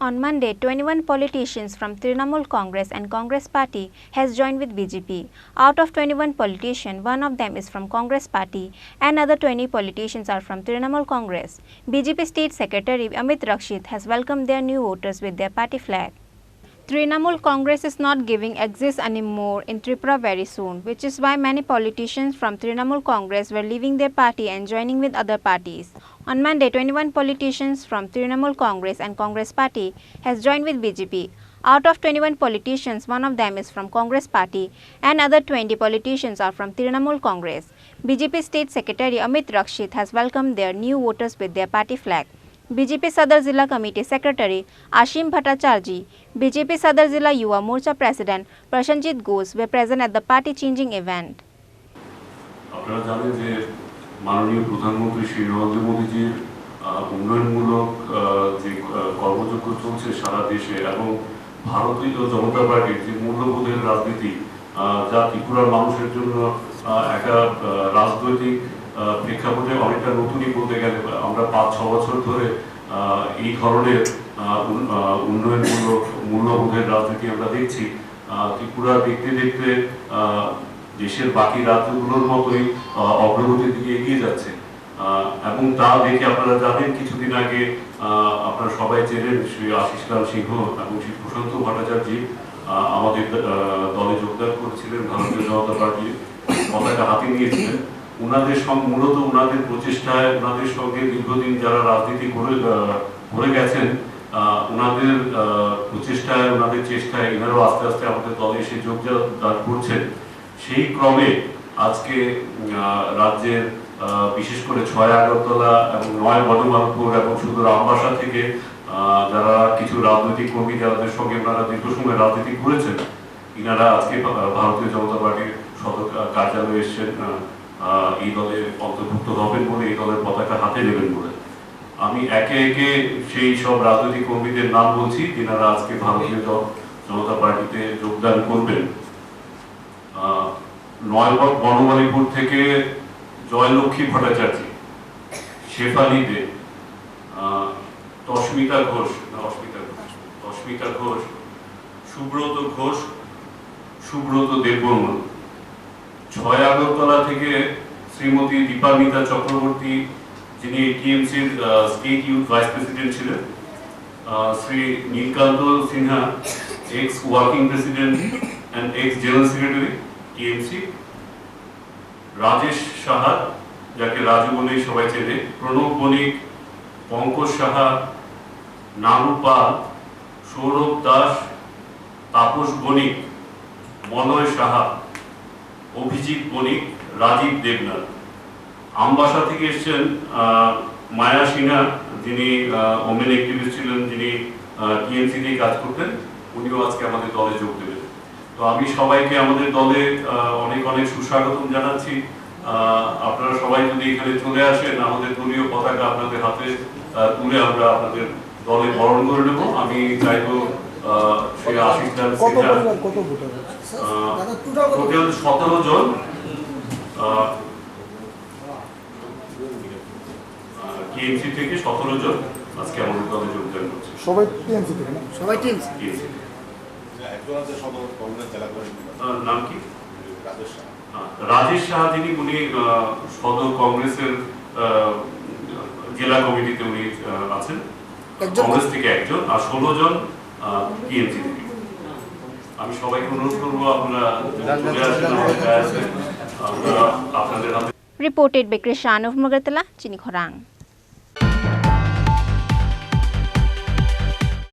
On Monday, 21 politicians from Trinamool Congress and Congress Party has joined with BJP. Out of 21 politicians, one of them is from Congress Party and other 20 politicians are from Trinamool Congress. BJP State Secretary Amit Rakshit has welcomed their new voters with their party flag. Trinamool Congress is not giving exist anymore in Tripura very soon, which is why many politicians from Trinamool Congress were leaving their party and joining with other parties. On Monday, 21 politicians from Trinamool Congress and Congress Party has joined with BJP. Out of 21 politicians, one of them is from Congress Party and other 20 politicians are from Trinamool Congress. BJP State Secretary Amit Rakshit has welcomed their new voters with their party flag. BJP Sadar Zilla Committee Secretary Ashim Bhattacharjee, BJP Sadar Zilla Yuva Morcha President Prashanjit Ghosh were present at the party changing event. আপনারা জানেন যে মাননীয় প্রধানমন্ত্রী শ্রী নরেন্দ্র মোদীজির উন্নয়নমূলক যে কর্মযজ্ঞ চলছে সারা দেশে এবং ভারতীয় জনতা পার্টির যে মূল্যবোধের রাজনীতি যা ত্রিপুরার মানুষের জন্য একটা রাজনৈতিক প্রেক্ষাপটে অনেকটা নতুনই বলতে গেলে আমরা 5-6 বছর ধরে এই ধরনের উন্নয়নমূলক মূল্যবোধের রাজনীতি আমরা দেখছি। ত্রিপুরা দেখতে দেখতে দেশের বাকি রাজ্যগুলোর মতোই অগ্রগতির দিকে এগিয়ে যাচ্ছে এবং তা দেখে আপনারা জানেন কিছুদিন আগে আপনারা সবাই চেনেন শ্রী আশিস লাল সিংহ এবং শ্রী প্রশান্ত ভট্টাচার্য আমাদের দলে যোগদান করেছিলেন, ভারতীয় জনতা পার্টির পতাকা হাতে নিয়েছিলেন। মূলত ওনাদের প্রচেষ্টায় ওনাদের সঙ্গে দীর্ঘদিন যারা রাজনীতি করে গেছেন ওনাদের প্রচেষ্টায় ওনাদের চেষ্টায় এনারাও আস্তে আস্তে আমাদের দলে এসে যোগদান করছেন। সেই ক্রমে আজকে রাজ্যের বিশেষ করে 6 আগরতলা এবং 9 বনমালপুর এবং শুধু রামবাসা থেকে যারা কিছু রাজনৈতিক কর্মী যাদের সঙ্গে ওনারা দীর্ঘ সময় রাজনীতি করেছেন এনারা আজকে ভারতীয় জনতা পার্টির সদর কার্যালয়ে এসেছেন এই দলে অন্তর্ভুক্ত হবেন বলে, এই দলের পতাকা হাতে নেবেন বলে। আমি একে একে সেই সব রাজনৈতিক কর্মীদের নাম বলছি যারা আজকে ভারতীয় জনতা পার্টিতে যোগদান করবেন। 9 বনমালীপুর থেকে জয়লক্ষ্মী ভট্টাচার্য, শেফালি দে, তস্মিতা ঘোষ, সুব্রত ঘোষ, সুব্রত দেববর্মন। 6 আগরতলা থেকে শ্রীমতী দীপান্বিতা চক্রবর্তী যিনি টিএমসির স্টেট ইউথ ভাইস প্রেসিডেন্ট ছিলেন, Shri Nilkanta Sinha ex working president and ex general secretary TMC, Rajesh Saha যাকে রাজু বলেই সবাই চেনে, প্রণব বণিক, পঙ্কজ সাহা, নানু পাল, সৌরভ দাস, তাপস বণিক, মলয় সাহা, অভিজিৎ বণিক, রাজীব দেবনাথ। আমবাসা থেকে এসছেন মায়া সিনহা যিনি ওমেন অ্যাক্টিভিস্ট ছিলেন, যিনি টিএমসিতে কাজ করতেন, উনিও আজকে আমাদের দলে যোগ দেবেন। তো আমি সবাইকে আমাদের দলে অনেক অনেক সুস্বাগতম জানাচ্ছি। আপনারা সবাই যদি এখানে চলে আসেন আমাদের দলীয় পতাকা আপনাদের হাতে তুলে আমরা আপনাদের দলে বরণ করে নেব। আমি চাইবো শ্রী আশিস লাল সিনহা টোটাল 17 জন টিএমসি থেকে 17 জন আজকে আমাদের দলে যোগদান করছে। সবাই টিএমসি থেকে না? সবাই টিএমসি। নাম কি? রাজেশ সাহা যিনি উনি সদর কংগ্রেসের জেলা কমিটিতে উনি আছেন, কংগ্রেস থেকে একজন, আর 16 জন টিএমসি থেকে। আমি সবাইকে অনুরোধ করবো আপনারা চলে আসেন আপনাদের হাতে। Reported by Krishan of Magatala, Chini Khorang.